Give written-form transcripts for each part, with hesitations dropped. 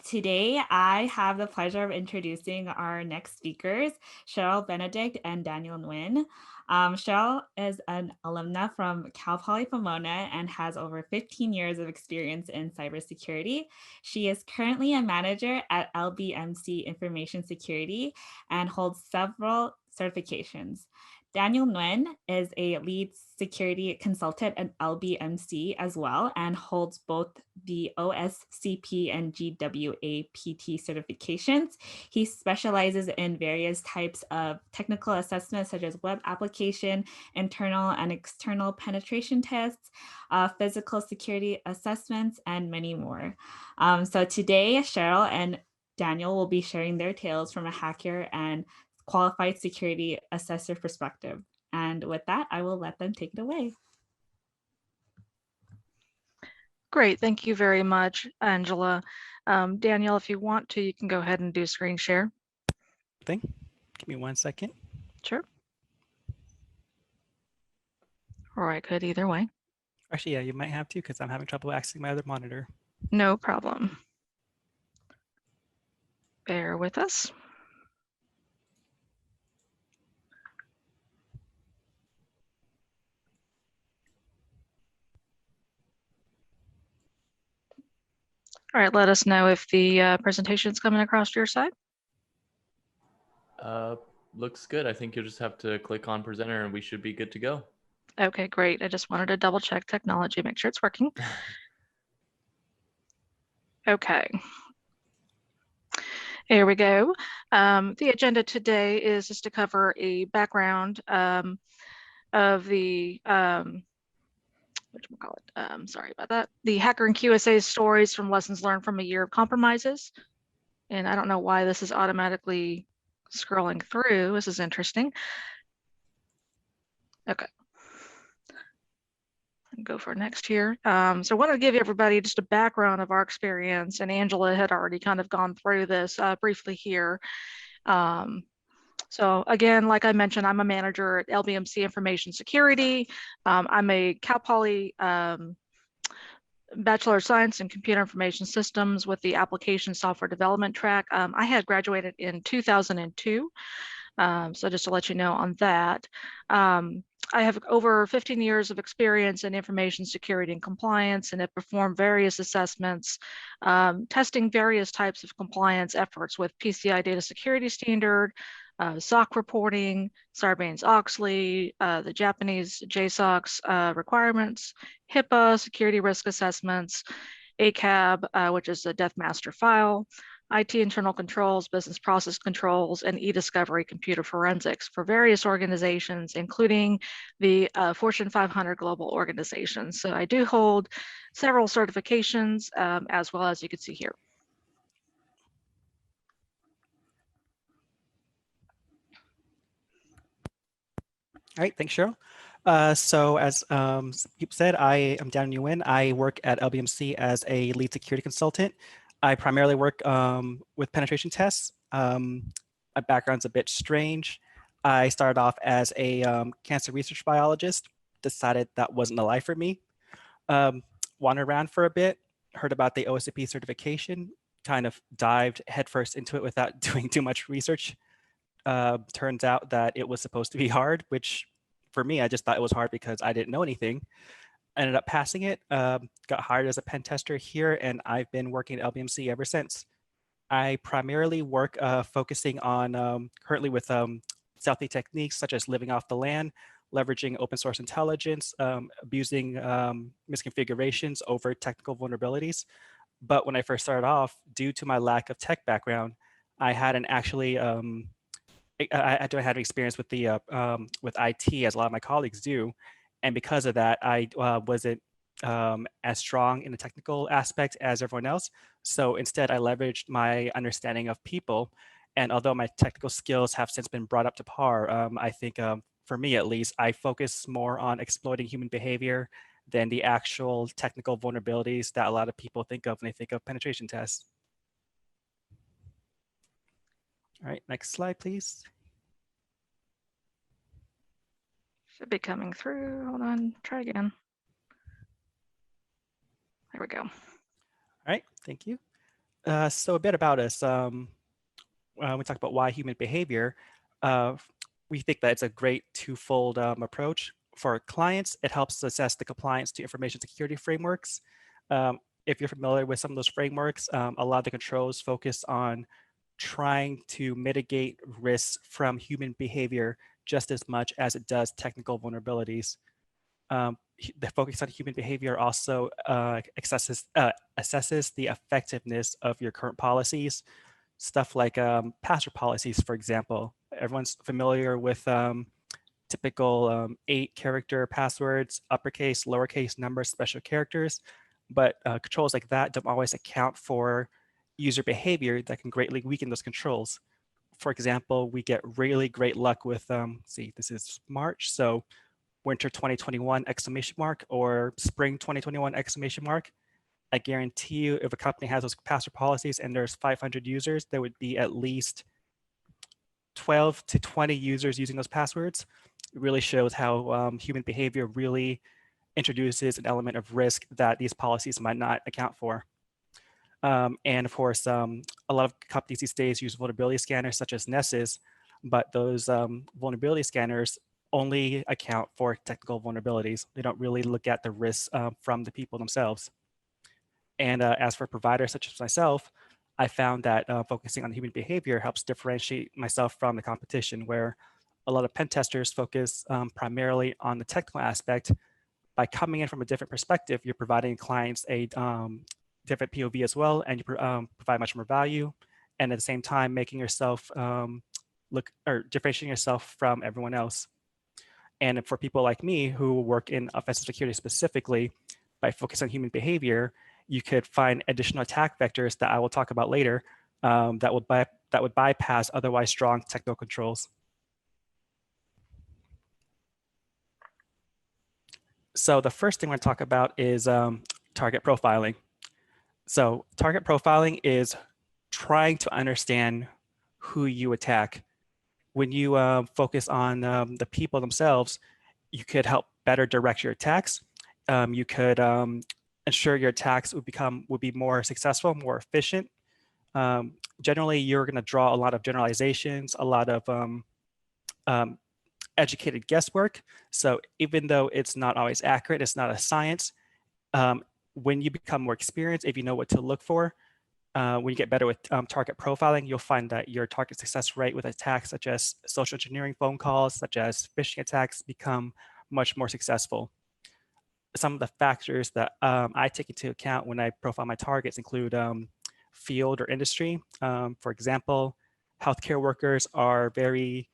Today, I have the pleasure of introducing our next speakers, Cheryl Benedict and Daniel Nguyen. Cheryl is an alumna from Cal Poly Pomona and has over 15 years of experience in cybersecurity. She is currently a manager at LBMC Information Security and holds several certifications. Daniel Nguyen is a lead security consultant at LBMC as well and holds both the OSCP and GWAPT certifications. He specializes in various types of technical assessments such as web application, internal and external penetration tests, physical security assessments, and many more. So today, Cheryl and Daniel will be sharing their tales from a hacker and qualified security assessor perspective. And with that, I will let them take it away. Great, thank you very much, Angela. Daniel, if you want to, you can go ahead and do screen share. Give me 1 second. Sure. All right, good either way. Actually, yeah, you might have to because I'm having trouble accessing my other monitor. No problem. Bear with us. All right, let us know if the presentation is coming across your side. Looks good. I think you'll just have to click on presenter and we should be good to go. Okay, great. I just wanted to double check technology, make sure it's working. Okay. Here we go. The agenda today is just to cover a background of the sorry about that. The hacker and QSA stories from lessons learned from a year of compromises. And I don't know why this is automatically scrolling through. This is interesting. Okay. Go for next here. So I want to give everybody just a background of our experience, and Angela had already kind of gone through this briefly here. So again, like I mentioned, I'm a manager at LBMC Information Security. I'm a Cal Poly Bachelor of Science in Computer Information Systems with the Application Software Development track. I had graduated in 2002. So just to let you know on that. I have over 15 years of experience in information security and compliance, and have performed various assessments, testing various types of compliance efforts with PCI data security standard, SOC reporting, Sarbanes-Oxley, the Japanese JSOX requirements, HIPAA security risk assessments, ACAB, which is a Death Master file, IT internal controls, business process controls, and e-discovery computer forensics for various organizations, including the Fortune 500 global organizations. So I do hold several certifications, as well as you can see here. All right, thanks, Cheryl. So as people said, I am Daniel Nguyen. I work at LBMC as a lead security consultant. I primarily work with penetration tests. My background's a bit strange. I started off as a cancer research biologist, decided that wasn't a life for me. Wandered around for a bit, heard about the OSCP certification, kind of dived headfirst into it without doing too much research. Turns out that it was supposed to be hard, which for me, I just thought it was hard because I didn't know anything. Ended up passing it, got hired as a pen tester here, and I've been working at LBMC ever since. I primarily work focusing on currently with stealthy techniques such as living off the land, leveraging open source intelligence, abusing misconfigurations over technical vulnerabilities. But when I first started off, due to my lack of tech background, I hadn't actually I don't have experience with the with IT as a lot of my colleagues do, and because of that, I wasn't as strong in the technical aspect as everyone else. So instead, I leveraged my understanding of people, and although my technical skills have since been brought up to par, I think for me at least, I focus more on exploiting human behavior than the actual technical vulnerabilities that a lot of people think of when they think of penetration tests. All right, next slide, please. Should be coming through. Hold on, try again. There we go. All right, thank you. So a bit about us. We talk about why human behavior. Uh, we think that it's a great twofold approach. For our clients, it helps assess the compliance to information security frameworks. If you're familiar with some of those frameworks, a lot of the controls focus on trying to mitigate risks from human behavior just as much as it does technical vulnerabilities. The focus on human behavior also assesses the effectiveness of your current policies. Stuff like password policies, for example. Everyone's familiar with typical 8-character passwords, uppercase, lowercase numbers, special characters, but controls like that don't always account for user behavior that can greatly weaken those controls. For example, we get really great luck with, see, this is March, so winter 2021 exclamation mark or spring 2021 exclamation mark. I guarantee you, if a company has those password policies and there's 500 users, there would be at least 12 to 20 users using those passwords. It really shows how human behavior really introduces an element of risk that these policies might not account for. And of course, a lot of companies these days use vulnerability scanners such as Nessus, but those vulnerability scanners only account for technical vulnerabilities. They don't really look at the risks from the people themselves. And as for providers such as myself, I found that focusing on human behavior helps differentiate myself from the competition, where a lot of pen testers focus primarily on the technical aspect. By coming in from a different perspective, you're providing clients a different POV as well, and you provide much more value. And at the same time, making yourself differentiating yourself from everyone else. And for people like me who work in offensive security specifically, by focusing on human behavior, you could find additional attack vectors that I will talk about later that would bypass otherwise strong technical controls. So the first thing we're going to talk about is target profiling. So target profiling is trying to understand who you attack. When you focus on the people themselves, you could help better direct your attacks. You could ensure your attacks would be more successful, more efficient. Generally, you're going to draw a lot of generalizations, a lot of educated guesswork. So even though it's not always accurate, it's not a science. When you become more experienced, if you know what to look for, when you get better with target profiling, you'll find that your target success rate with attacks such as social engineering phone calls, such as phishing attacks, become much more successful. Some of the factors that I take into account when I profile my targets include field or industry. For example, healthcare workers are very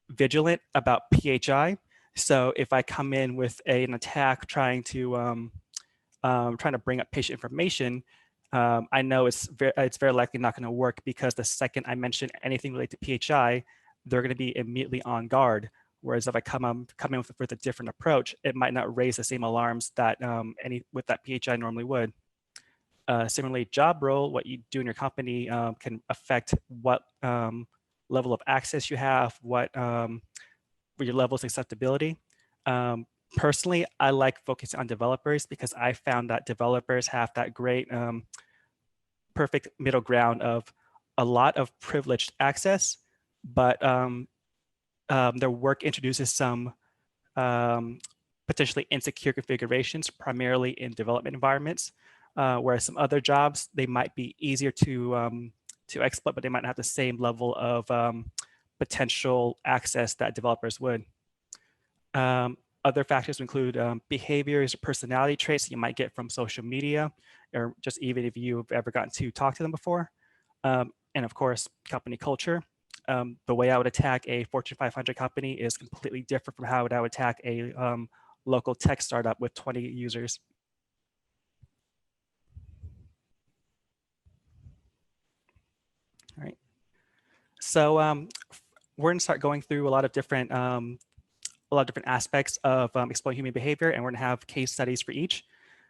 vigilant about PHI. So if I come in with an attack trying to bring up patient information, I know it's very likely not going to work, because the second I mention anything related to PHI, they're going to be immediately on guard. Whereas if I come in with a different approach, it might not raise the same alarms that with that PHI normally would. Similarly, job role, what you do in your company can affect what level of access you have, what your level of acceptability. Personally, I like focusing on developers because I found that developers have that great perfect middle ground of a lot of privileged access, but their work introduces some potentially insecure configurations, primarily in development environments, whereas some other jobs, they might be easier to exploit, but they might not have the same level of potential access that developers would. Other factors include behaviors, personality traits you might get from social media, or just even if you've ever gotten to talk to them before. And of course, company culture. The way I would attack a Fortune 500 company is completely different from how I would attack a local tech startup with 20 users. All right. So we're going to start going through a lot of different aspects of exploring human behavior, and we're going to have case studies for each.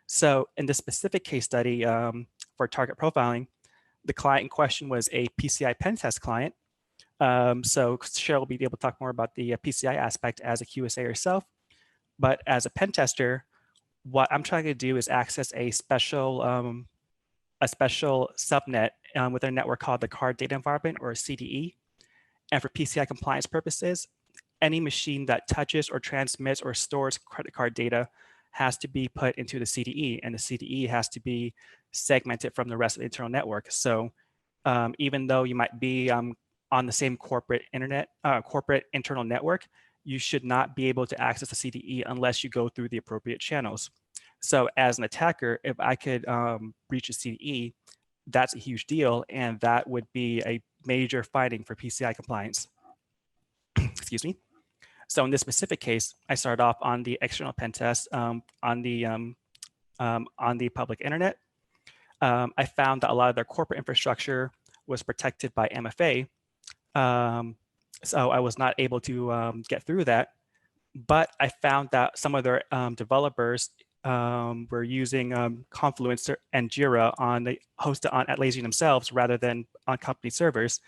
So in this specific case study for target profiling, the client in question was a PCI pen test client. So Cheryl will be able to talk more about the PCI aspect as a QSA herself. But as a pen tester, what I'm trying to do is access a special a special subnet within a network called the Card Data Environment, or CDE. And for PCI compliance purposes, any machine that touches or transmits or stores credit card data has to be put into the CDE, and the CDE has to be segmented from the rest of the internal network. So even though you might be on the same corporate internal network, you should not be able to access the CDE unless you go through the appropriate channels. So as an attacker, if I could breach a CDE, that's a huge deal, and that would be a major finding for PCI compliance. Excuse me. So in this specific case, I started off on the external pen test on the public internet. I found that a lot of their corporate infrastructure was protected by MFA, so I was not able to get through that. But I found that some of their developers were using Confluence and Jira hosted on Atlassian themselves rather than on company servers.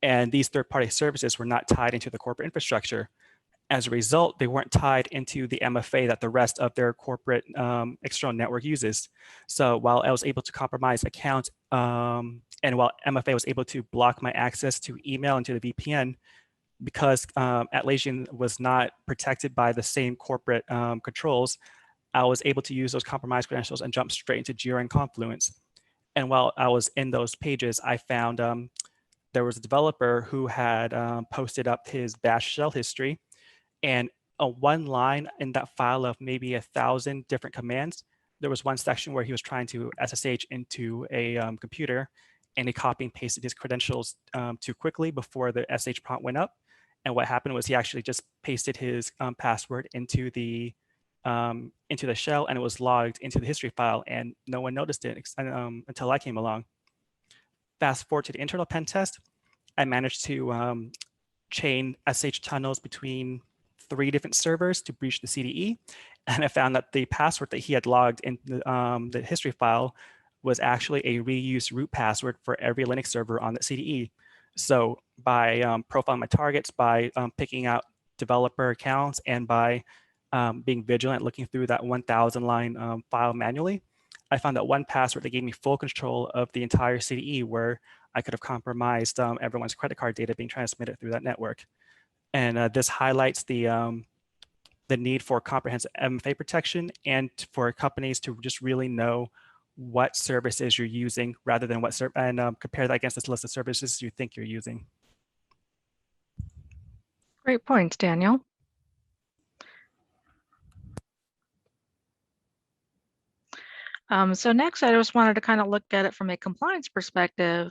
And these third-party services were not tied into the corporate infrastructure. As a result, they weren't tied into the MFA that the rest of their corporate external network uses. So while I was able to compromise accounts, and while MFA was able to block my access to email and to the VPN, because Atlassian was not protected by the same corporate controls, I was able to use those compromised credentials and jump straight into Jira and Confluence. And while I was in those pages, I found there was a developer who had posted up his bash shell history, and one line in that file of maybe 1,000 different commands, there was one section where he was trying to SSH into a computer, and he copied and pasted his credentials too quickly before the SH prompt went up. And what happened was he actually just pasted his password into the shell, and it was logged into the history file, and no one noticed it until I came along. Fast forward to the internal pen test, I managed to chain SH tunnels between 3 different servers to breach the CDE, and I found that the password that he had logged in the history file was actually a reused root password for every Linux server on the CDE. So by profiling my targets, by picking out developer accounts, and by being vigilant, looking through that 1,000 line file manually, I found that one password that gave me full control of the entire CDE, where I could have compromised everyone's credit card data being transmitted through that network. And this highlights the need for comprehensive MFA protection, and for companies to just really know what services you're using rather than what compare that against this list of services you think you're using. Great points, Daniel. So next, I just wanted to kind of look at it from a compliance perspective.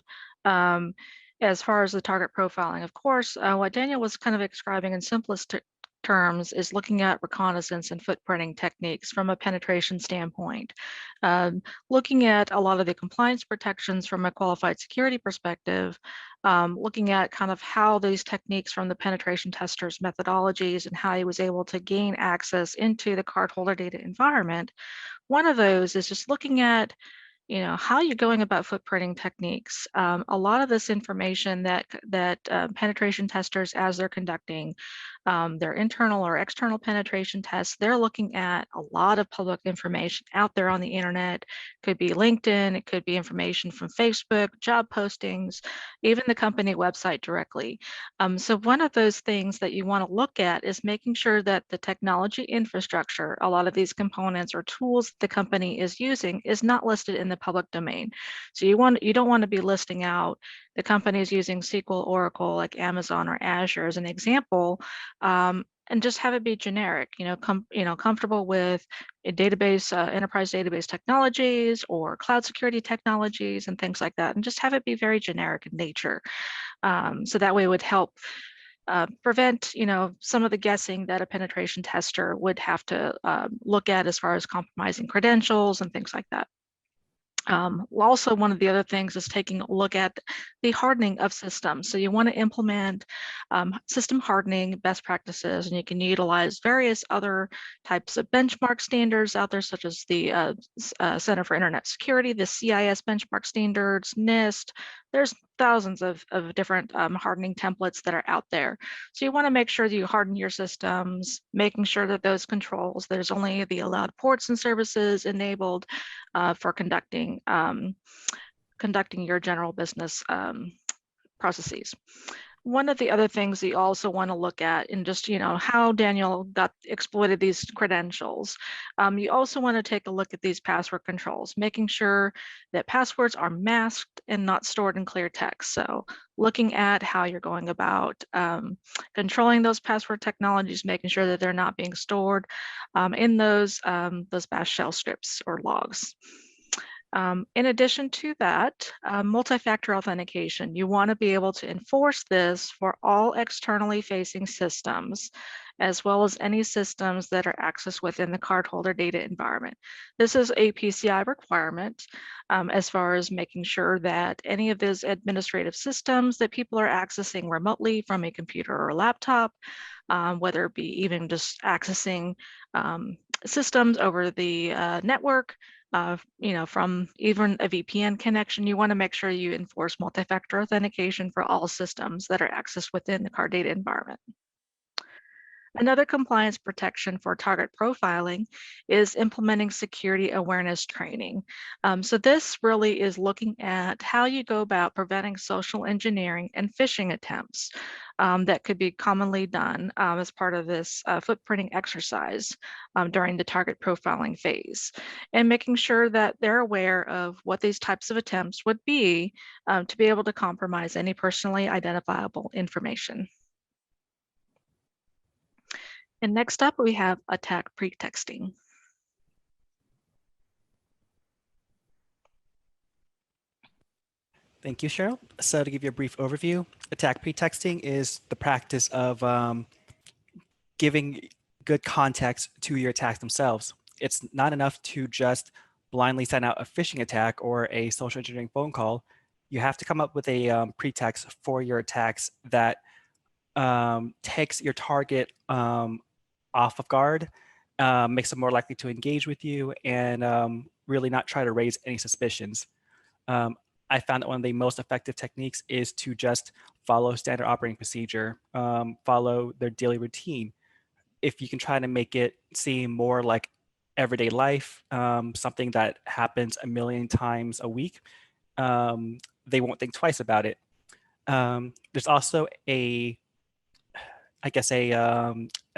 As far as the target profiling, of course, what Daniel was kind of describing in simplest terms is looking at reconnaissance and footprinting techniques from a penetration standpoint. Looking at a lot of the compliance protections from a qualified security perspective, looking at kind of how these techniques from the penetration testers' methodologies and how he was able to gain access into the cardholder data environment. One of those is just looking at, how you're going about footprinting techniques. A lot of this information that penetration testers, as they're conducting their internal or external penetration tests, they're looking at a lot of public information out there on the internet. It could be LinkedIn, it could be information from Facebook, job postings, even the company website directly. So one of those things that you want to look at is making sure that the technology infrastructure, a lot of these components or tools the company is using, is not listed in the public domain. So you don't want to be listing out the companies using SQL, Oracle, like Amazon or Azure as an example, and just have it be generic. Comfortable with a database, enterprise database technologies or cloud security technologies and things like that, and just have it be very generic in nature. So that way it would help prevent, some of the guessing that a penetration tester would have to look at as far as compromising credentials and things like that. Also, one of the other things is taking a look at the hardening of systems. So you want to implement system hardening best practices, and you can utilize various other types of benchmark standards out there, such as the Center for Internet Security, the CIS benchmark standards, NIST. There's thousands of different hardening templates that are out there. So you want to make sure that you harden your systems, making sure that those controls, there's only the allowed ports and services enabled for conducting your general business processes. One of the other things that you also want to look at in just, how Daniel exploited these credentials. You also want to take a look at these password controls, making sure that passwords are masked and not stored in clear text. So looking at how you're going about controlling those password technologies, making sure that they're not being stored in those bash shell scripts or logs. In addition to that, multi-factor authentication, you want to be able to enforce this for all externally facing systems, as well as any systems that are accessed within the cardholder data environment. This is a PCI requirement as far as making sure that any of those administrative systems that people are accessing remotely from a computer or a laptop, whether it be even just accessing systems over the network, from even a VPN connection, you want to make sure you enforce multi-factor authentication for all systems that are accessed within the card data environment. Another compliance protection for target profiling is implementing security awareness training. So this really is looking at how you go about preventing social engineering and phishing attempts that could be commonly done as part of this footprinting exercise during the target profiling phase, and making sure that they're aware of what these types of attempts would be to be able to compromise any personally identifiable information. And next up, we have attack pretexting. Thank you, Cheryl. So to give you a brief overview, attack pretexting is the practice of giving good context to your attacks themselves. It's not enough to just blindly send out a phishing attack or a social engineering phone call. You have to come up with a pretext for your attacks that takes your target off of guard, makes them more likely to engage with you, and really not try to raise any suspicions. I found that one of the most effective techniques is to just follow standard operating procedure, follow their daily routine. If you can try to make it seem more like everyday life, something that happens a million times a week, they won't think twice about it. There's also I guess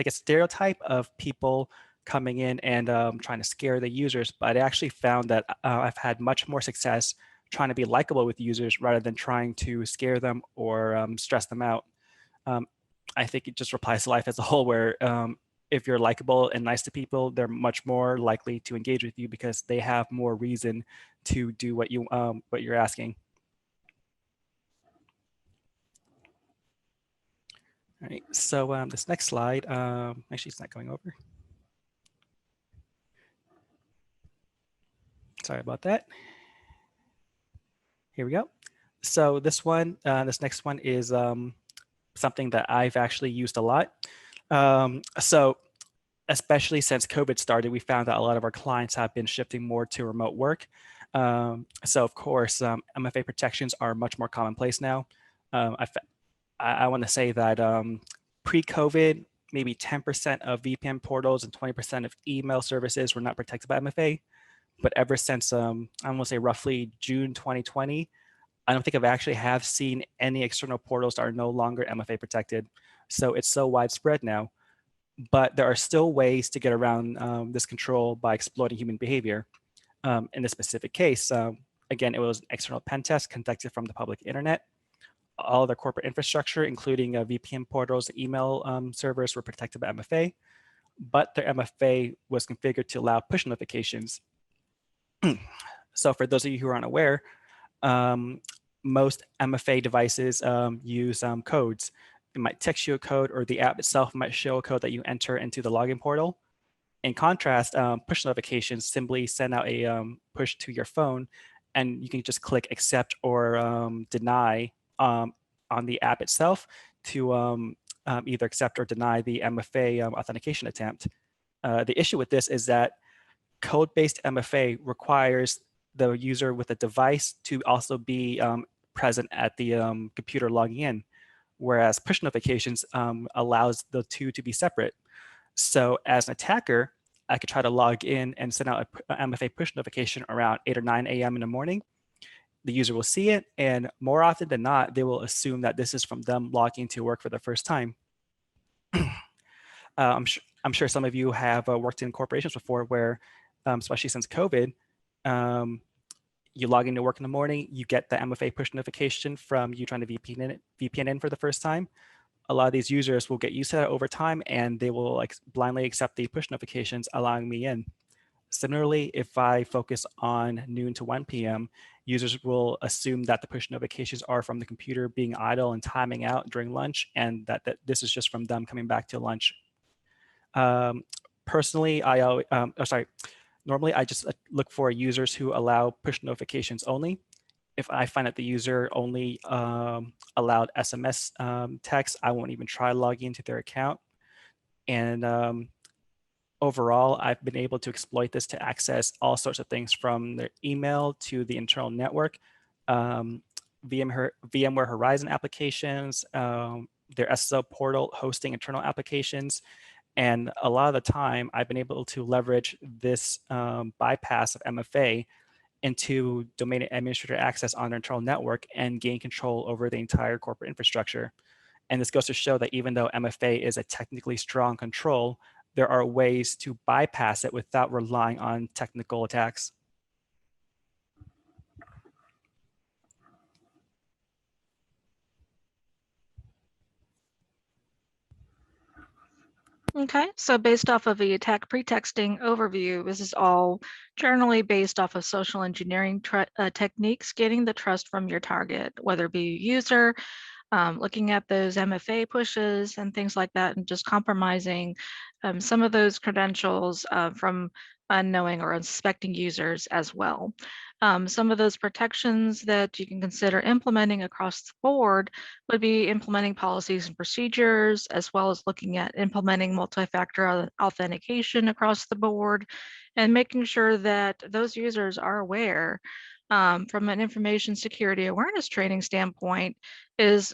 stereotype of people coming in and trying to scare the users, but I actually found that I've had much more success trying to be likable with users rather than trying to scare them or stress them out. I think it just applies to life as a whole, where if you're likable and nice to people, they're much more likely to engage with you because they have more reason to do what you're asking. All right, so this next slide, actually it's not going over. Sorry about that. Here we go. So this next one is something that I've actually used a lot. So especially since COVID started, we found that a lot of our clients have been shifting more to remote work. So of course, MFA protections are much more commonplace now. I want to say that pre-COVID, maybe 10% of VPN portals and 20% of email services were not protected by MFA. But ever since, I want to say roughly June 2020, I don't think I've actually have seen any external portals that are no longer MFA protected. So it's so widespread now. But there are still ways to get around this control by exploiting human behavior. In this specific case, again, it was an external pen test conducted from the public internet. All their corporate infrastructure, including VPN portals, email servers, were protected by MFA, but their MFA was configured to allow push notifications. So for those of you who are unaware, most MFA devices use codes. It might text you a code, or the app itself might show a code that you enter into the login portal. In contrast, push notifications simply send out a push to your phone, and you can just click accept or deny on the app itself to either accept or deny the MFA authentication attempt. The issue with this is that code-based MFA requires the user with a device to also be present at the computer logging in, whereas push notifications allows the two to be separate. So as an attacker, I could try to log in and send out a MFA push notification around 8 or 9 a.m. in the morning. The user will see it, and more often than not, they will assume that this is from them logging to work for the first time. I'm sure some of you have worked in corporations before where, especially since COVID, you log into work in the morning, you get the MFA push notification from you trying to VPN in for the first time. A lot of these users will get used to that over time, and they will like blindly accept the push notifications, allowing me in. Similarly, if I focus on noon to 1 p.m., users will assume that the push notifications are from the computer being idle and timing out during lunch, and that this is just from them coming back to lunch. Personally, normally I just look for users who allow push notifications only. If I find that the user only allowed SMS text, I won't even try logging into their account. And overall, I've been able to exploit this to access all sorts of things from their email to the internal network, VMware Horizon applications, their SSL portal hosting internal applications. And a lot of the time, I've been able to leverage this bypass of MFA into domain administrator access on their internal network and gain control over the entire corporate infrastructure. And this goes to show that even though MFA is a technically strong control, there are ways to bypass it without relying on technical attacks. Okay, so based off of the attack pretexting overview, this is all generally based off of social engineering techniques, getting the trust from your target, whether it be user, looking at those MFA pushes and things like that, and just compromising some of those credentials from unknowing or unsuspecting users as well. Some of those protections that you can consider implementing across the board would be implementing policies and procedures, as well as looking at implementing multi-factor authentication across the board, and making sure that those users are aware from an information security awareness training standpoint is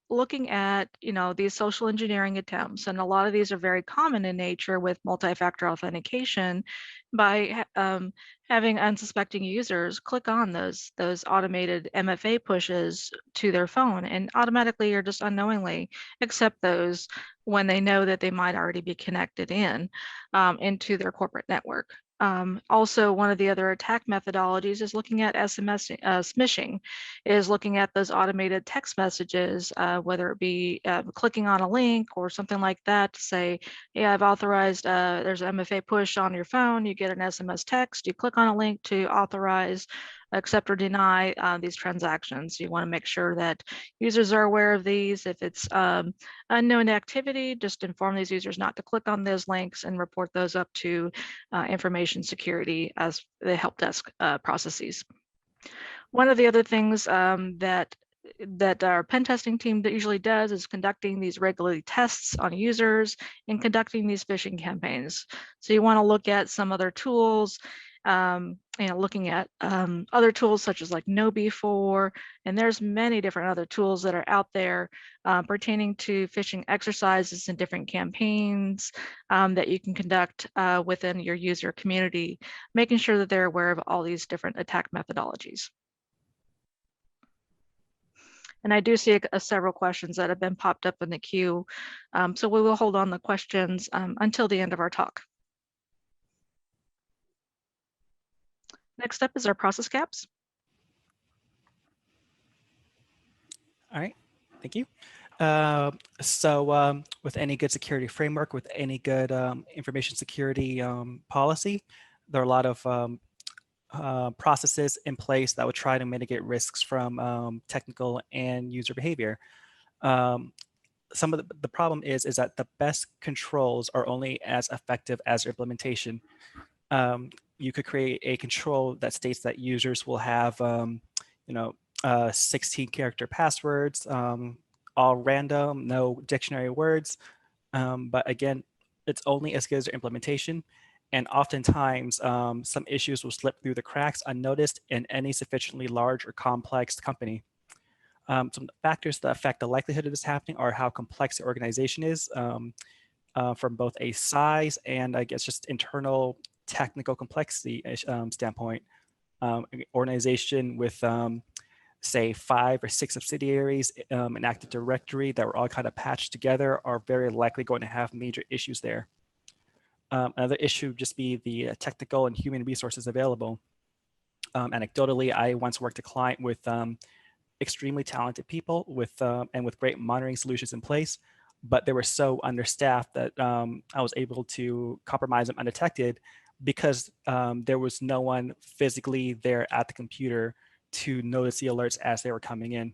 looking at, these social engineering attempts. And a lot of these are very common in nature with multi-factor authentication by having unsuspecting users click on those automated MFA pushes to their phone and automatically or just unknowingly accept those when they know that they might already be connected into their corporate network. Also, one of the other attack methodologies is looking at SMS smishing, is looking at those automated text messages, whether it be clicking on a link or something like that to say, yeah, I've authorized, there's an MFA push on your phone, you get an SMS text, you click on a link to authorize, accept or deny these transactions. You want to make sure that users are aware of these. If it's unknown activity, just inform these users not to click on those links and report those up to information security as the help desk processes. One of the other things that our pen testing team that usually does is conducting these regularly tests on users and conducting these phishing campaigns. So you want to look at some other tools, looking at other tools such as like KnowBe4, and there's many different other tools that are out there pertaining to phishing exercises and different campaigns that you can conduct within your user community, making sure that they're aware of all these different attack methodologies. And I do see several questions that have been popped up in the queue. So we will hold on the questions until the end of our talk. Next up is our process caps. All right, thank you. With any good security framework, with any good information security policy, there are a lot of processes in place that would try to mitigate risks from technical and user behavior. Some of the problem is that the best controls are only as effective as their implementation. You could create a control that states that users will have, 16 character passwords, all random, no dictionary words. But again, it's only as good as their implementation. And oftentimes, some issues will slip through the cracks unnoticed in any sufficiently large or complex company. Some factors that affect the likelihood of this happening are how complex the organization is from both a size and I guess just internal technical complexity standpoint. An organization with say 5 or 6 subsidiaries in Active Directory that were all kind of patched together are very likely going to have major issues there. Another issue would just be the technical and human resources available. Anecdotally, I once worked a client with extremely talented people and with great monitoring solutions in place, but they were so understaffed that I was able to compromise them undetected because there was no one physically there at the computer to notice the alerts as they were coming in.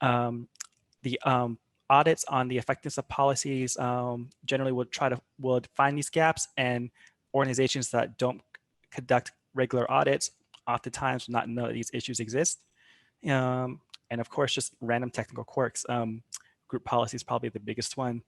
The audits on the effectiveness of policies generally would find these gaps, and organizations that don't conduct regular audits oftentimes will not know that these issues exist. And of course, just random technical quirks. Group policy is probably the biggest one.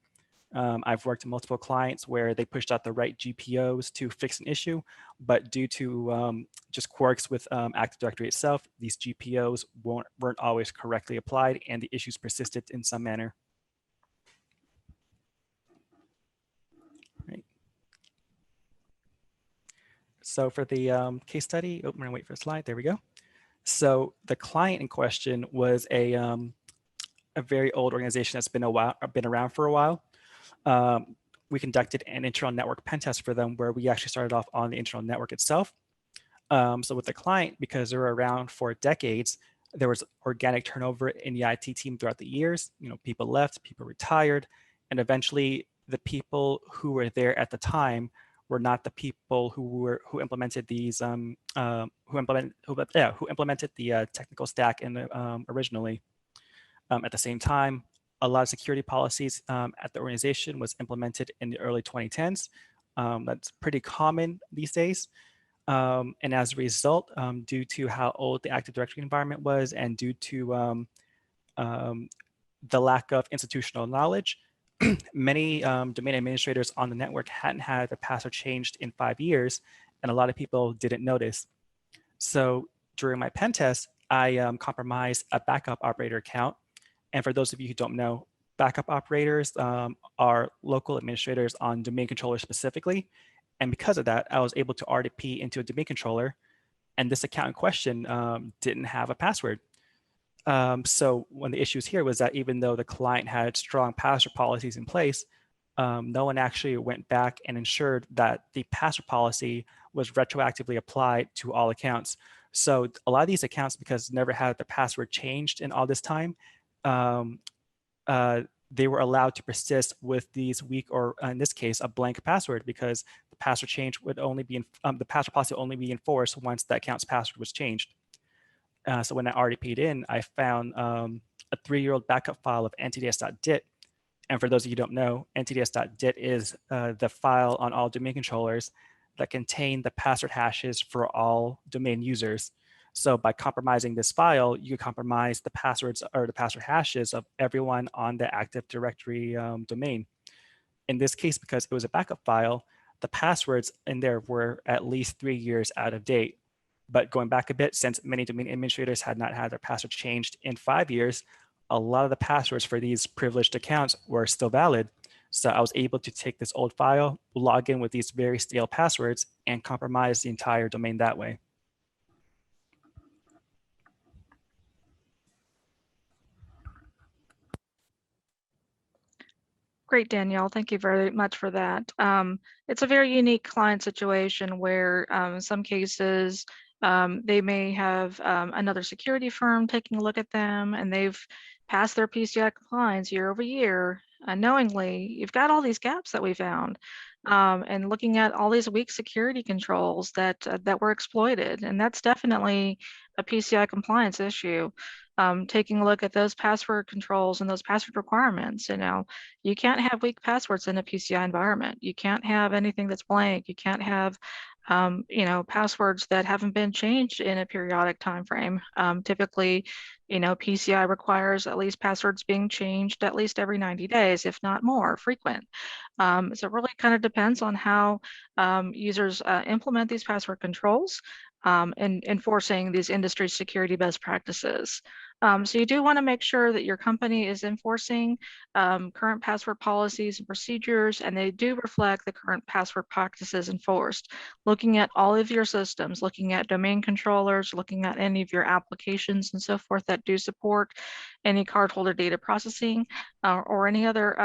I've worked with multiple clients where they pushed out the right GPOs to fix an issue, but due to just quirks with Active Directory itself, these GPOs weren't always correctly applied and the issues persisted in some manner. Right. So for the case study, I'm gonna wait for a slide, there we go. So the client in question was a very old organization that's been around for a while. We conducted an internal network pen test for them where we actually started off on the internal network itself. So with the client, because they were around for decades, there was organic turnover in the IT team throughout the years. You know, people left, people retired, and eventually the people who were there at the time were not the people who implemented these who implemented the technical stack originally. At the same time, a lot of security policies at the organization was implemented in the early 2010s. That's pretty common these days. And as a result, due to how old the Active Directory environment was and due to the lack of institutional knowledge, many domain administrators on the network hadn't had their password changed in 5 years, and a lot of people didn't notice. So during my pen test, I compromised a backup operator account. And for those of you who don't know, backup operators are local administrators on domain controllers specifically. And because of that, I was able to RDP into a domain controller, and this account in question didn't have a password. So one of the issues here was that even though the client had strong password policies in place, no one actually went back and ensured that the password policy was retroactively applied to all accounts. So a lot of these accounts, because never had their password changed in all this time, they were allowed to persist with these weak, or in this case, a blank password, because the password change would only be the password policy would only be enforced once the account's password was changed. So when I RDP'd in, I found a 3-year-old backup file of ntds.dit. And for those of you who don't know, ntds.dit is the file on all domain controllers that contain the password hashes for all domain users. So by compromising this file, you compromise the passwords or the password hashes of everyone on the Active Directory domain. In this case, because it was a backup file, the passwords in there were at least 3 years out of date. But going back a bit, since many domain administrators had not had their password changed in 5 years, a lot of the passwords for these privileged accounts were still valid. So I was able to take this old file, log in with these very stale passwords, and compromise the entire domain that way. Great, Danielle. Thank you very much for that. It's a very unique client situation where in some cases, they may have another security firm taking a look at them, and they've passed their PCI compliance year over year. Unknowingly, you've got all these gaps that we found, and looking at all these weak security controls that were exploited, and that's definitely a PCI compliance issue. Taking a look at those password controls and those password requirements. You know, you can't have weak passwords in a PCI environment. You can't have anything that's blank. You can't have, you know, passwords that haven't been changed in a periodic time frame. Typically, you know, PCI requires at least passwords being changed at least every 90 days, if not more frequent. So it really kind of depends on how users implement these password controls and enforcing these industry security best practices. So you do want to make sure that your company is enforcing current password policies and procedures, and they do reflect the current password practices enforced. Looking at all of your systems, looking at domain controllers, looking at any of your applications and so forth that do support any cardholder data processing or any other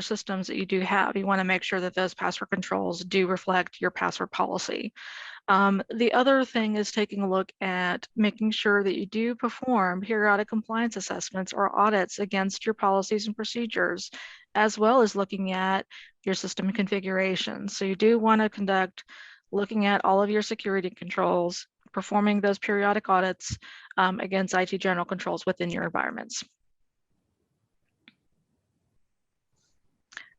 systems that you do have. You want to make sure that those password controls do reflect your password policy. The other thing is taking a look at making sure that you do perform periodic compliance assessments or audits against your policies and procedures, as well as looking at your system configuration. So you do want to conduct looking at all of your security controls, performing those periodic audits against IT general controls within your environments.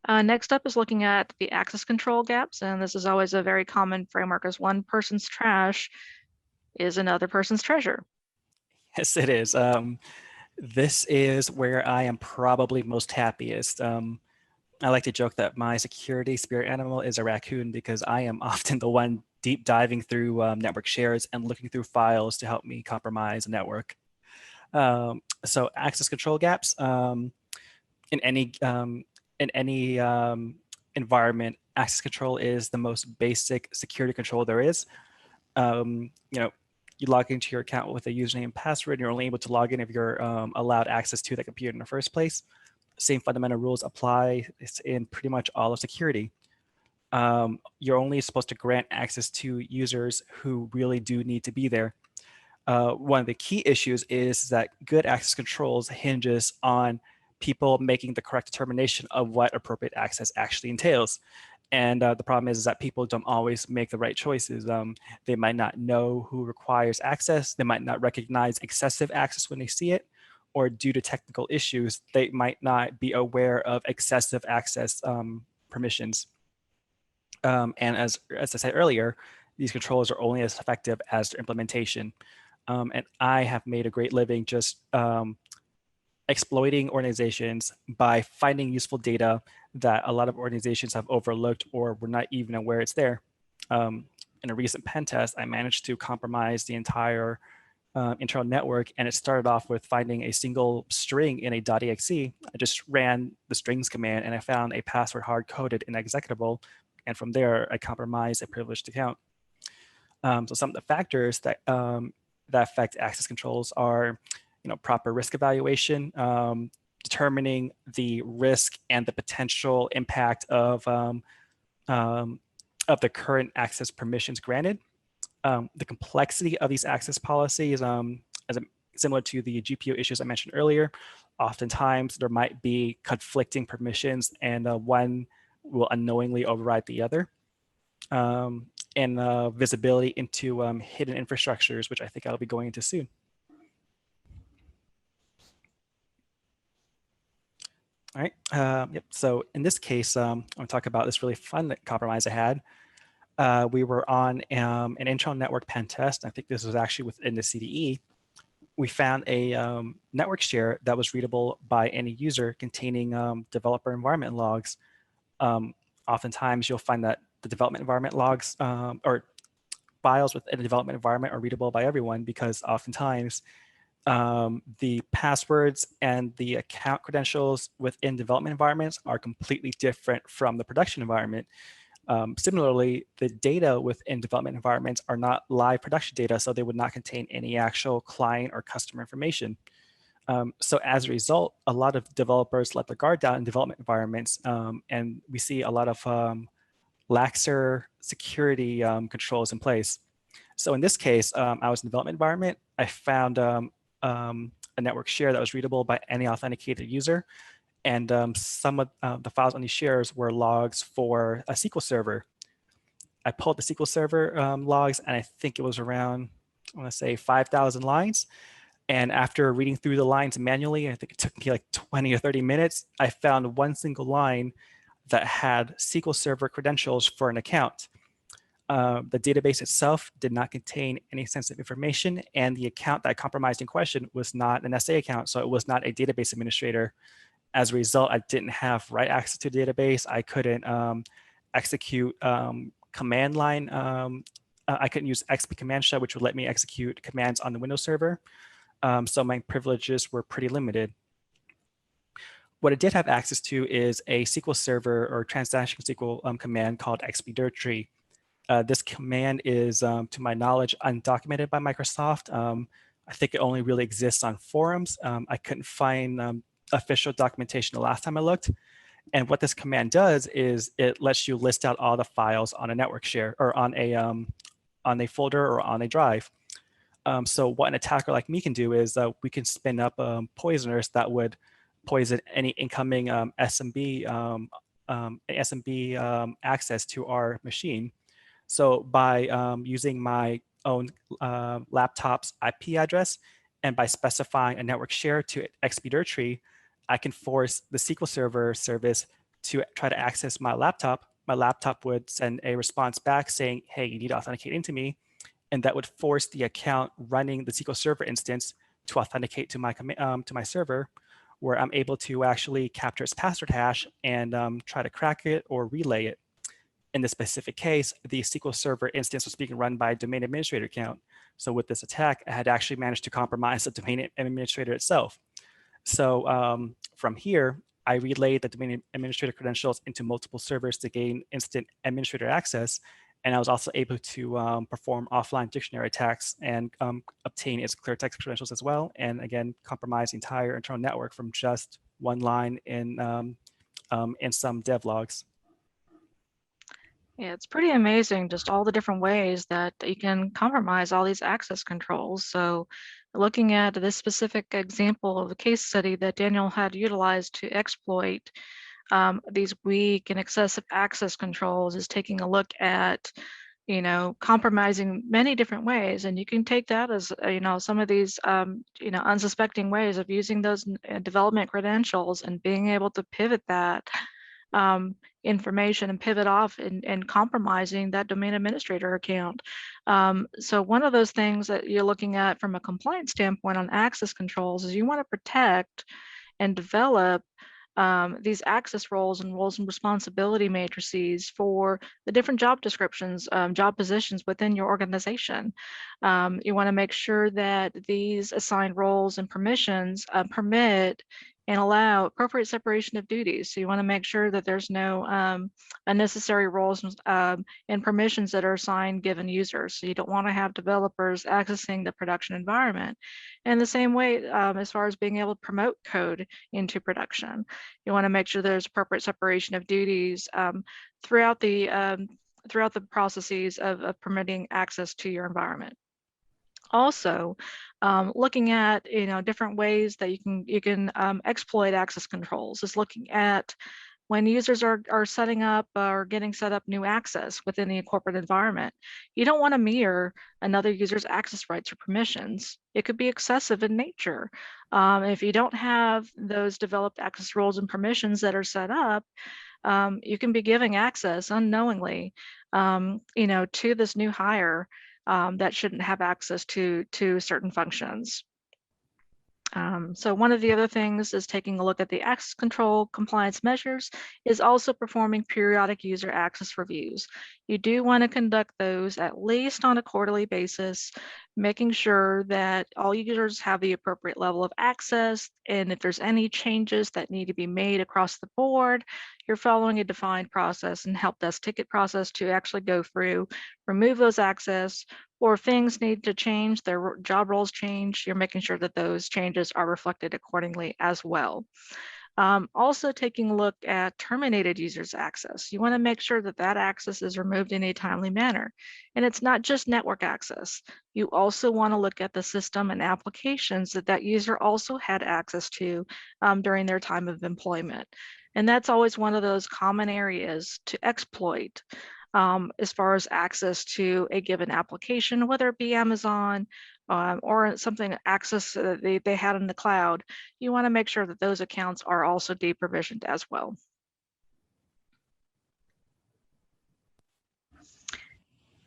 Next up is looking at the access control gaps, and this is always a very common framework, as one person's trash is another person's treasure. Yes, it is. This is where I am probably most happiest. I like to joke that my security spirit animal is a raccoon because I am often the one deep diving through network shares and looking through files to help me compromise a network. So access control gaps in any environment, access control is the most basic security control there is. You know, you log into your account with a username and password, and you're only able to log in if you're allowed access to that computer in the first place. Same fundamental rules apply in pretty much all of security. You're only supposed to grant access to users who really do need to be there. One of the key issues is that good access controls hinges on people making the correct determination of what appropriate access actually entails. And the problem is that people don't always make the right choices. They might not know who requires access. They might not recognize excessive access when they see it, or due to technical issues, they might not be aware of excessive access permissions. And as I said earlier, these controls are only as effective as their implementation. And I have made a great living just exploiting organizations by finding useful data that a lot of organizations have overlooked or were not even aware it's there. In a recent pen test, I managed to compromise the entire internal network, and it started off with finding a single string in a .exe. I just ran the strings command and I found a password hard-coded in executable, and from there I compromised a privileged account. So some of the factors that affect access controls are, proper risk evaluation, determining the risk and the potential impact of the current access permissions granted, the complexity of these access policies, similar to the GPO issues I mentioned earlier. Oftentimes there might be conflicting permissions, and one will unknowingly override the other. And visibility into hidden infrastructures, which I think I'll be going into soon. All right. Yep. So in this case, I'm going to talk about this really fun compromise I had. We were on an internal network pen test. I think this was actually within the CDE. We found a network share that was readable by any user containing developer environment logs. Oftentimes, you'll find that the development environment logs or files within a development environment are readable by everyone, because oftentimes the passwords and the account credentials within development environments are completely different from the production environment. Similarly, the data within development environments are not live production data, so they would not contain any actual client or customer information. So as a result, a lot of developers let their guard down in development environments, and we see a lot of laxer security controls in place. So in this case, I was in the development environment. I found a network share that was readable by any authenticated user. And some of the files on these shares were logs for a SQL server. I pulled the SQL server logs, and I think it was around, I want to say 5,000 lines. And after reading through the lines manually, I think it took me like 20 or 30 minutes, I found one single line that had SQL Server credentials for an account. The database itself did not contain any sensitive information, and the account that I compromised in question was not an SA account, so it was not a database administrator. As a result, I didn't have write access to the database. I couldn't execute command line. I couldn't use XP command shell, which would let me execute commands on the Windows server. so my privileges were pretty limited. What I did have access to is a SQL Server or transaction SQL command called xbdirectory. This command is, to my knowledge, undocumented by Microsoft. I think it only really exists on forums. I couldn't find official documentation the last time I looked. And what this command does is it lets you list out all the files on a network share or on a folder or on a drive. So what an attacker like me can do is we can spin up poisoners that would poison any incoming SMB access to our machine. So by using my own laptop's IP address and by specifying a network share to xbdirectory, I can force the SQL Server service to try to access my laptop. My laptop would send a response back saying, hey, you need to authenticate into me. And that would force the account running the SQL Server instance to authenticate to my server, where I'm able to actually capture its password hash and try to crack it or relay it. In this specific case, the SQL Server instance was being run by a domain administrator account. So with this attack, I had actually managed to compromise the domain administrator itself. So from here, I relayed the domain administrator credentials into multiple servers to gain instant administrator access. And I was also able to perform offline dictionary attacks and obtain its clear text credentials as well. And again, compromise the entire internal network from just one line in some dev logs. Yeah, it's pretty amazing just all the different ways that you can compromise all these access controls. So looking at this specific example of a case study that Daniel had utilized to exploit these weak and excessive access controls is taking a look at, compromising many different ways. And you can take that as, some of these, unsuspecting ways of using those development credentials and being able to pivot that information and pivot off and compromising that domain administrator account. So one of those things that you're looking at from a compliance standpoint on access controls is you want to protect and develop these access roles and responsibility matrices for the different job descriptions, job positions within your organization. You want to make sure that these assigned roles and permissions permit and allow appropriate separation of duties. So you want to make sure that there's no unnecessary roles and permissions that are assigned given users. So you don't want to have developers accessing the production environment. And the same way, as far as being able to promote code into production, you want to make sure there's appropriate separation of duties throughout the processes of permitting access to your environment. Also, looking at different ways that you can exploit access controls is looking at when users are setting up or getting set up new access within the corporate environment. You don't want to mirror another user's access rights or permissions. It could be excessive in nature. If you don't have those developed access roles and permissions that are set up, you can be giving access unknowingly, to this new hire that shouldn't have access to certain functions. So one of the other things is taking a look at the access control compliance measures is also performing periodic user access reviews. You do want to conduct those at least on a quarterly basis, making sure that all users have the appropriate level of access, and if there's any changes that need to be made across the board, you're following a defined process and help desk ticket process to actually go through, remove those access, or if things need to change, their job roles change, you're making sure that those changes are reflected accordingly as well. Also taking a look at terminated users access. You want to make sure that that access is removed in a timely manner. And it's not just network access. You also want to look at the system and applications that user also had access to during their time of employment. And that's always one of those common areas to exploit. As far as access to a given application, whether it be Amazon or something access that they had in the cloud, you want to make sure that those accounts are also deprovisioned as well.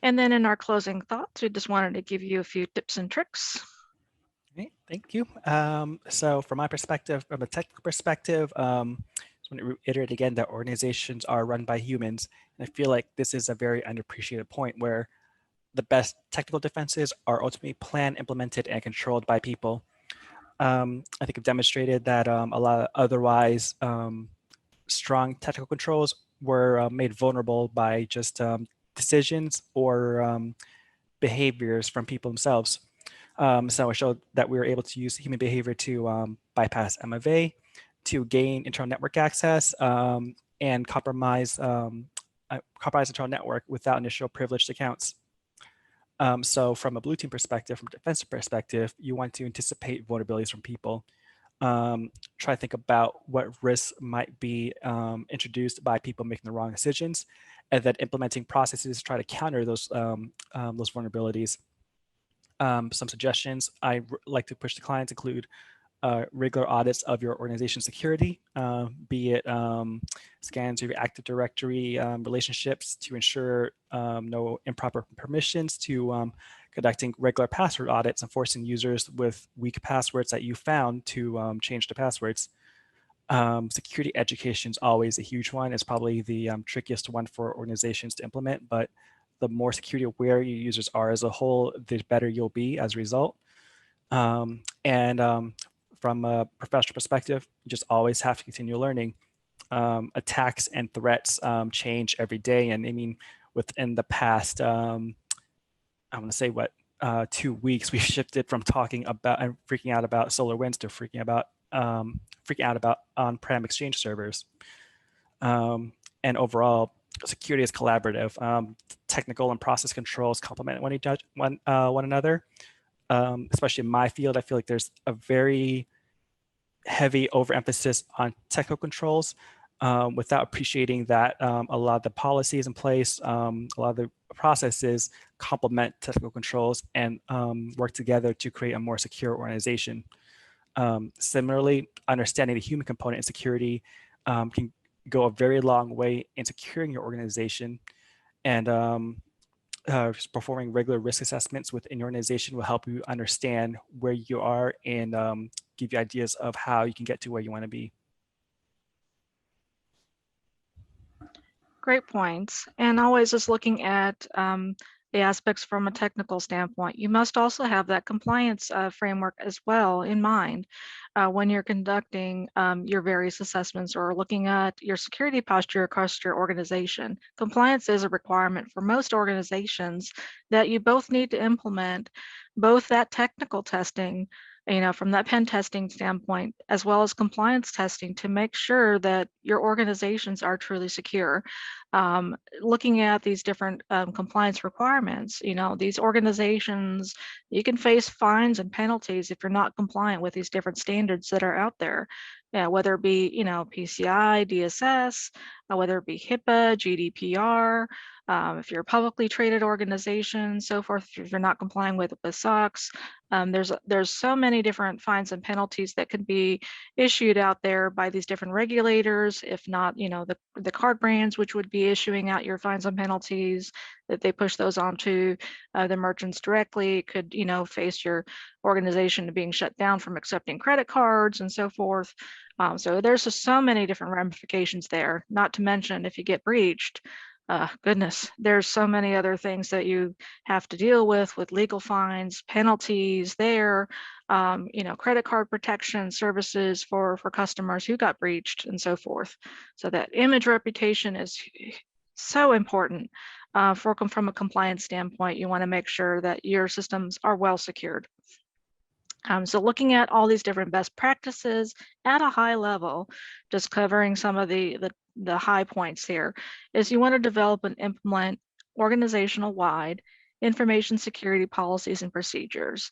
And then in our closing thoughts, we just wanted to give you a few tips and tricks. Okay, thank you. So from my perspective, from a technical perspective, I just want to reiterate again that organizations are run by humans. And I feel like this is a very underappreciated point where the best technical defenses are ultimately planned, implemented, and controlled by people. I think have demonstrated that a lot of otherwise strong technical controls were made vulnerable by just decisions or behaviors from people themselves. So it showed that we were able to use human behavior to bypass MFA, to gain internal network access, and compromise internal network without initial privileged accounts. So from a blue team perspective, from a defensive perspective, you want to anticipate vulnerabilities from people. Try to think about what risks might be introduced by people making the wrong decisions, and then implementing processes to try to counter those vulnerabilities. Some suggestions I like to push to clients include regular audits of your organization's security, be it scans of your Active Directory relationships to ensure no improper permissions, to conducting regular password audits and forcing users with weak passwords that you found to change the passwords. Security education is always a huge one. It's probably the trickiest one for organizations to implement, but the more security aware your users are as a whole, the better you'll be as a result. And from a professional perspective, you just always have to continue learning. Attacks and threats change every day. And I mean, within the past, I'm going to say 2 weeks, we've shifted from talking about and freaking out about SolarWinds to freaking out about on-prem Exchange servers. And overall, security is collaborative. Technical and process controls complement one another. Especially in my field, I feel like there's a very heavy overemphasis on technical controls without appreciating that a lot of the policies in place, a lot of the processes complement technical controls and work together to create a more secure organization. Similarly, understanding the human component in security can go a very long way in securing your organization, and performing regular risk assessments within your organization will help you understand where you are and give you ideas of how you can get to where you want to be. Great points. And always just looking at the aspects from a technical standpoint. You must also have that compliance framework as well in mind when you're conducting your various assessments or looking at your security posture across your organization. Compliance is a requirement for most organizations that you both need to implement both that technical testing, from that pen testing standpoint, as well as compliance testing to make sure that your organizations are truly secure. Looking at these different compliance requirements, these organizations, you can face fines and penalties if you're not compliant with these different standards that are out there. Whether it be, PCI, DSS, whether it be HIPAA, GDPR, if you're a publicly traded organization, so forth, if you're not complying with SOX, there's so many different fines and penalties that could be issued out there by these different regulators, if not, the card brands, which would be issuing out your fines and penalties, that they push those onto the merchants directly. It could, face your organization to being shut down from accepting credit cards and so forth. So there's just so many different ramifications there, not to mention if you get breached, goodness, there's so many other things that you have to deal with legal fines, penalties there, credit card protection services for customers who got breached and so forth. So that image reputation is so important from a compliance standpoint. You want to make sure that your systems are well secured. So looking at all these different best practices at a high level, just covering some of the high points here, is you want to develop and implement organizational-wide information security policies and procedures.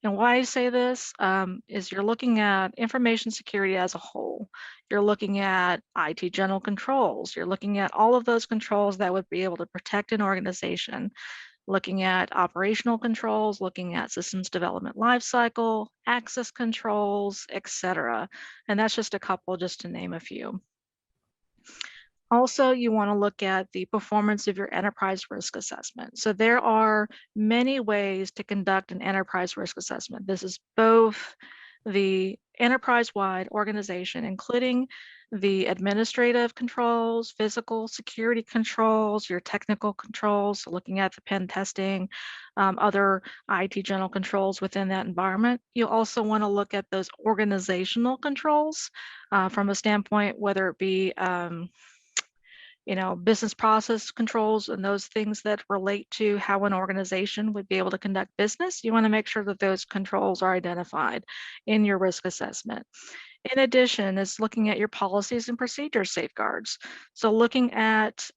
And why I say this is you're looking at information security as a whole. You're looking at IT general controls. You're looking at all of those controls that would be able to protect an organization. Looking at operational controls, looking at systems development lifecycle, access controls, etc. And that's just a couple, just to name a few. Also, you want to look at the performance of your enterprise risk assessment. So there are many ways to conduct an enterprise risk assessment. This is both the enterprise-wide organization, including the administrative controls, physical security controls, your technical controls, looking at the pen testing, other IT general controls within that environment. You'll also want to look at those organizational controls from a standpoint, whether it be business process controls and those things that relate to how an organization would be able to conduct business. You want to make sure that those controls are identified in your risk assessment. In addition, is looking at your policies and procedures safeguards. So looking at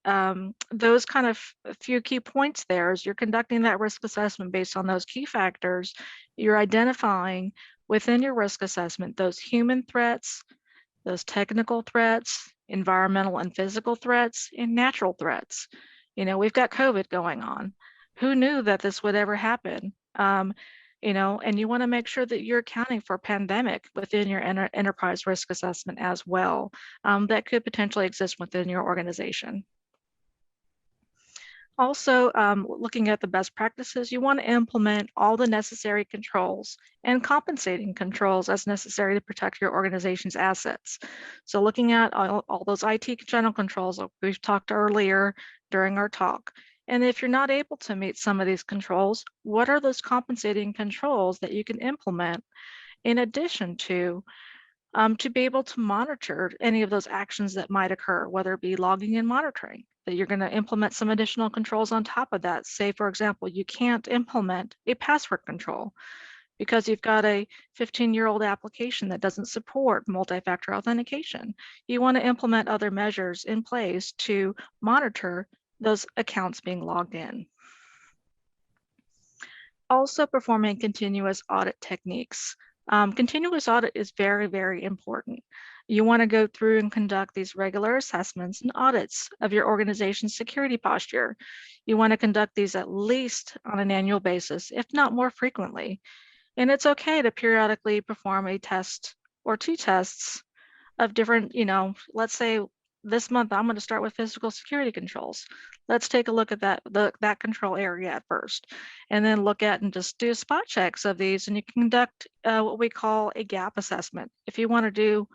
those kind of a few key points there as you're conducting that risk assessment based on those key factors, you're identifying within your risk assessment those human threats, those technical threats, environmental and physical threats, and natural threats. We've got COVID going on. Who knew that this would ever happen? And you want to make sure that you're accounting for pandemic within your enterprise risk assessment as well, that could potentially exist within your organization. Also, looking at the best practices, you want to implement all the necessary controls and compensating controls as necessary to protect your organization's assets. So looking at all those IT general controls that we've talked earlier during our talk. And if you're not able to meet some of these controls, what are those compensating controls that you can implement in addition to be able to monitor any of those actions that might occur, whether it be logging and monitoring, that you're going to implement some additional controls on top of that. Say, for example, you can't implement a password control because you've got a 15-year-old application that doesn't support multi-factor authentication. You want to implement other measures in place to monitor those accounts being logged in. Also performing continuous audit techniques. Continuous audit is very, very important. You want to go through and conduct these regular assessments and audits of your organization's security posture. You want to conduct these at least on an annual basis, if not more frequently. And it's okay to periodically perform a test or two tests of different, let's say this month I'm going to start with physical security controls. Let's take a look at that control area at first, and then look at and just do spot checks of these, and you can conduct what we call a gap assessment. If you want to do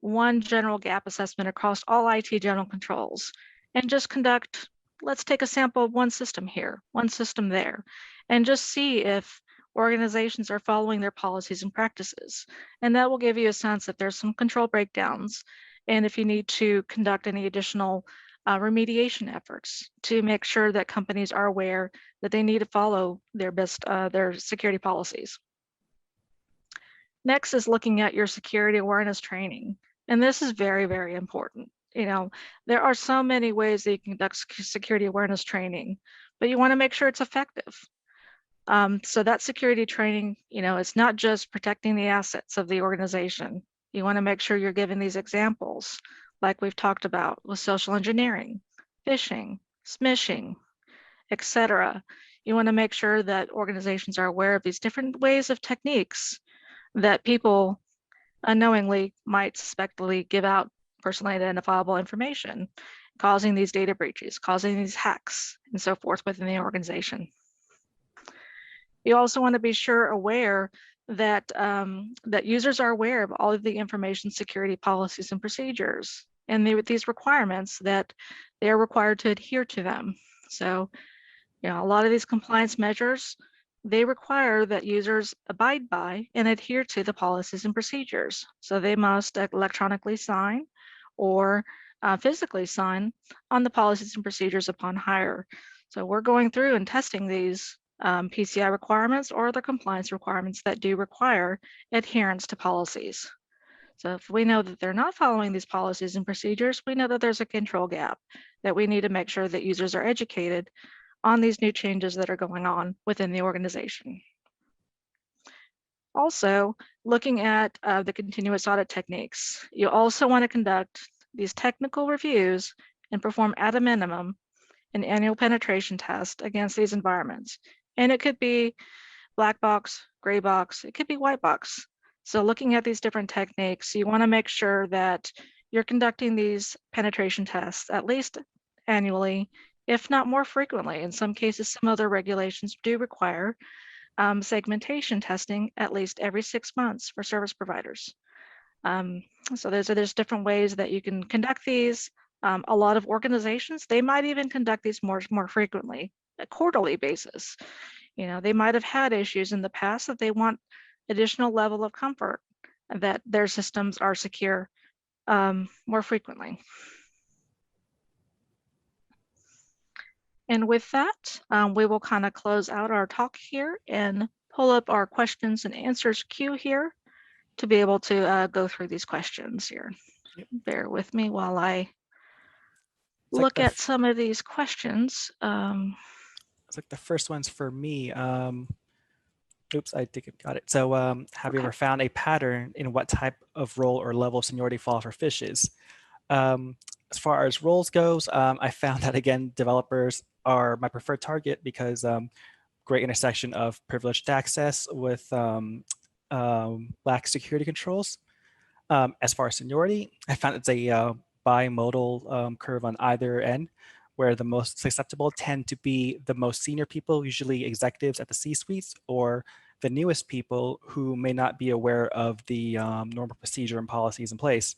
one general gap assessment across all IT general controls and just conduct, let's take a sample of one system here, one system there, and just see if organizations are following their policies and practices. And that will give you a sense if there's some control breakdowns and if you need to conduct any additional remediation efforts to make sure that companies are aware that they need to follow their security policies. Next is looking at your security awareness training. And this is very, very important. There are so many ways that you can conduct security awareness training, but you want to make sure it's effective. So that security training, it's not just protecting the assets of the organization. You want to make sure you're giving these examples, like we've talked about with social engineering, phishing, smishing, etc. You want to make sure that organizations are aware of these different ways of techniques that people unknowingly might suspectly give out personally identifiable information, causing these data breaches, causing these hacks, and so forth within the organization. You also want to be aware that that users are aware of all of the information security policies and procedures, and these requirements that they are required to adhere to them. So, a lot of these compliance measures, they require that users abide by and adhere to the policies and procedures. So they must electronically sign or physically sign on the policies and procedures upon hire. So we're going through and testing these PCI requirements or other compliance requirements that do require adherence to policies. So if we know that they're not following these policies and procedures, we know that there's a control gap, that we need to make sure that users are educated on these new changes that are going on within the organization. Also, looking at the continuous audit techniques, you also want to conduct these technical reviews and perform at a minimum an annual penetration test against these environments. And it could be black box, gray box, it could be white box. So looking at these different techniques, you want to make sure that you're conducting these penetration tests at least annually, if not more frequently. In some cases, some other regulations do require segmentation testing at least every 6 months for service providers. So there's different ways that you can conduct these. A lot of organizations, they might even conduct these more frequently, a quarterly basis. They might have had issues in the past that they want additional level of comfort that their systems are secure more frequently. And with that, we will kind of close out our talk here and pull up our questions and answers queue here to be able to go through these questions here. Yep. Bear with me while I It's look at some of these questions. It's like the first one's for me. Oops, I think I got it. So have you Okay. ever found a pattern in what type of role or level of seniority fall for fishes? As far as roles goes, I found that again, developers are my preferred target because great intersection of privileged access with lack security controls. As far as seniority, I found it's a bimodal curve on either end, where the most susceptible tend to be the most senior people, usually executives at the C-suites, or the newest people who may not be aware of the normal procedure and policies in place.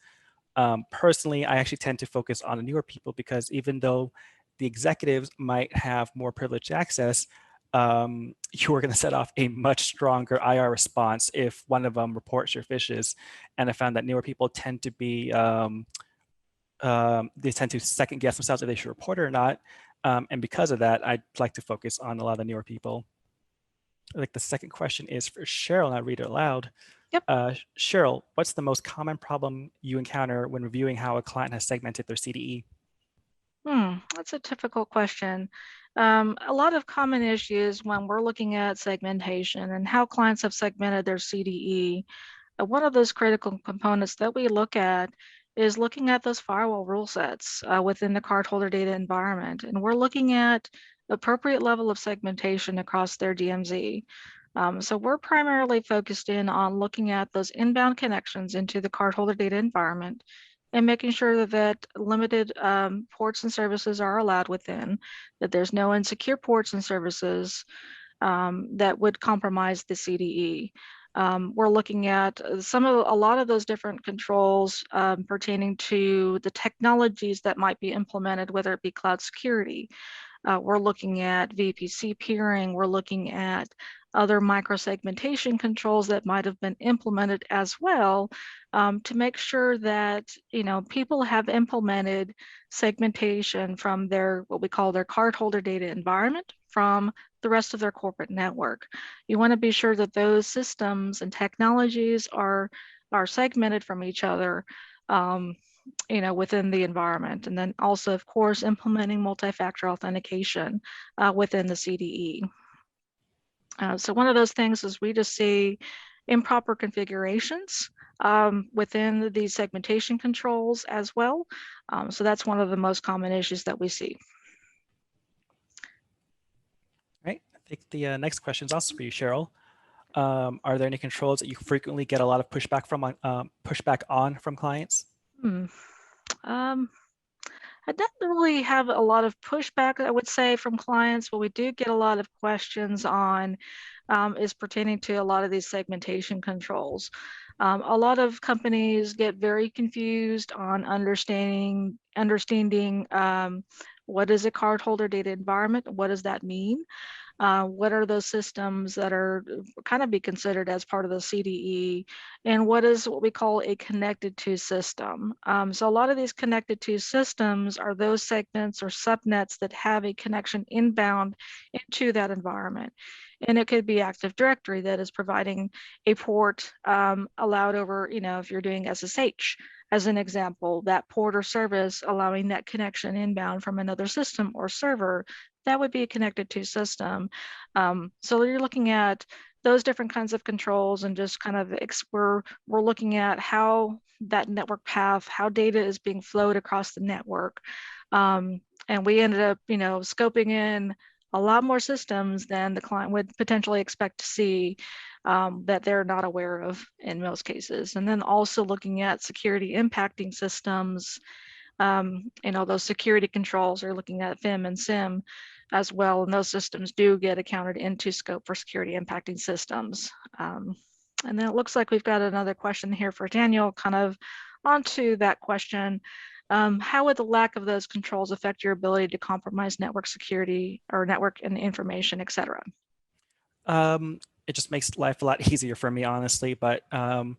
Personally, I actually tend to focus on the newer people because even though the executives might have more privileged access, you are going to set off a much stronger IR response if one of them reports your fishes. And I found that newer people tend to be, they tend to second guess themselves if they should report it or not. And because of that, I'd like to focus on a lot of the newer people. Like the second question is for Cheryl, and I read it aloud. Yep. Cheryl, what's the most common problem you encounter when reviewing how a client has segmented their CDE? That's a difficult question. A lot of common issues when we're looking at segmentation and how clients have segmented their CDE. One of those critical components that we look at is looking at those firewall rule sets within the cardholder data environment. And we're looking at appropriate level of segmentation across their DMZ. So we're primarily focused in on looking at those inbound connections into the cardholder data environment and making sure that limited ports and services are allowed within, that there's no insecure ports and services that would compromise the CDE. We're looking at a lot of those different controls pertaining to the technologies that might be implemented, whether it be cloud security. We're looking at VPC peering. We're looking at other microsegmentation controls that might have been implemented as well to make sure that people have implemented segmentation from what we call their cardholder data environment from the rest of their corporate network. You want to be sure that those systems and technologies are segmented from each other. Within the environment. And then also, of course, implementing multi-factor authentication within the CDE. So one of those things is we just see improper configurations within these segmentation controls as well. So that's one of the most common issues that we see. Right. I think the next question is also for you, Cheryl. Are there any controls that you frequently get a lot of pushback on from clients? I don't really have a lot of pushback, I would say, from clients. What we do get a lot of questions on is pertaining to a lot of these segmentation controls. A lot of companies get very confused on understanding what is a cardholder data environment? What does that mean? What are those systems that are kind of be considered as part of the CDE, and what is what we call a connected to system. So a lot of these connected to systems are those segments or subnets that have a connection inbound into that environment. And it could be Active Directory that is providing a port allowed over, if you're doing SSH, as an example, that port or service allowing that connection inbound from another system or server, that would be a connected to system. So you're looking at those different kinds of controls and just kind of we're looking at how that network path, how data is being flowed across the network. And we ended up, scoping in a lot more systems than the client would potentially expect to see that they're not aware of in most cases. And then also looking at security impacting systems, those security controls are looking at FIM and SIM as well, and those systems do get accounted into scope for security impacting systems. And then it looks like we've got another question here for Daniel, kind of onto that question, how would the lack of those controls affect your ability to compromise network security or network and information, et cetera? It just makes life a lot easier for me, honestly. But the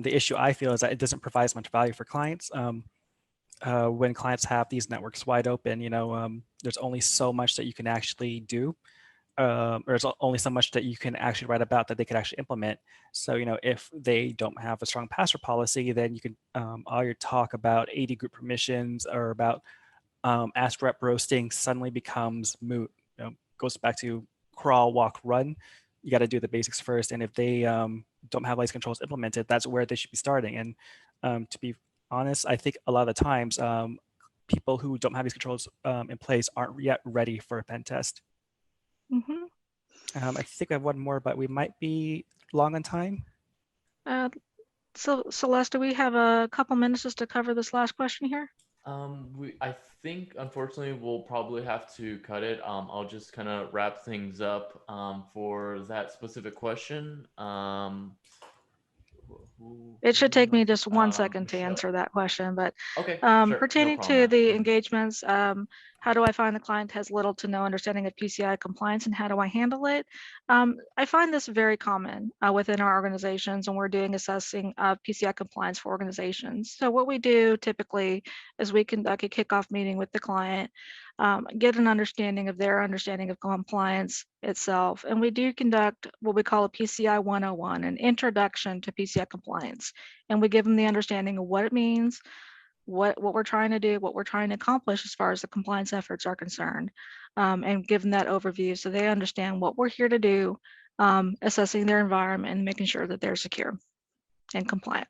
issue I feel is that it doesn't provide as much value for clients. When clients have these networks wide open, there's only so much that you can actually do. Or there's only so much that you can actually write about that they could actually implement. So, if they don't have a strong password policy, then you can all your talk about 80 group permissions or about ask rep roasting suddenly becomes moot. Goes back to crawl, walk, run. You got to do the basics first. And if they don't have these controls implemented, that's where they should be starting. And to be honest, I think a lot of the times people who don't have these controls in place aren't yet ready for a pen test. Mm-hmm. I think I have one more, but we might be long on time. So Celeste, do we have a couple minutes just to cover this last question here? I think unfortunately we'll probably have to cut it. I'll just kind of wrap things up for that specific question. It should take me just 1 second to Michelle. answer that question, but Okay, sure, no pertaining problem, to ma'am. the engagements, how do I find the client has little to no understanding of PCI compliance and how do I handle it? I find this very common within our organizations when we're doing assessing of PCI compliance for organizations. So what we do typically is we conduct a kickoff meeting with the client, get an understanding of their understanding of compliance itself. And we do conduct what we call a PCI 101, an introduction to PCI compliance. And we give them the understanding of what it means, what we're trying to do, what we're trying to accomplish as far as the compliance efforts are concerned, and give them that overview so they understand what we're here to do, assessing their environment and making sure that they're secure and compliant.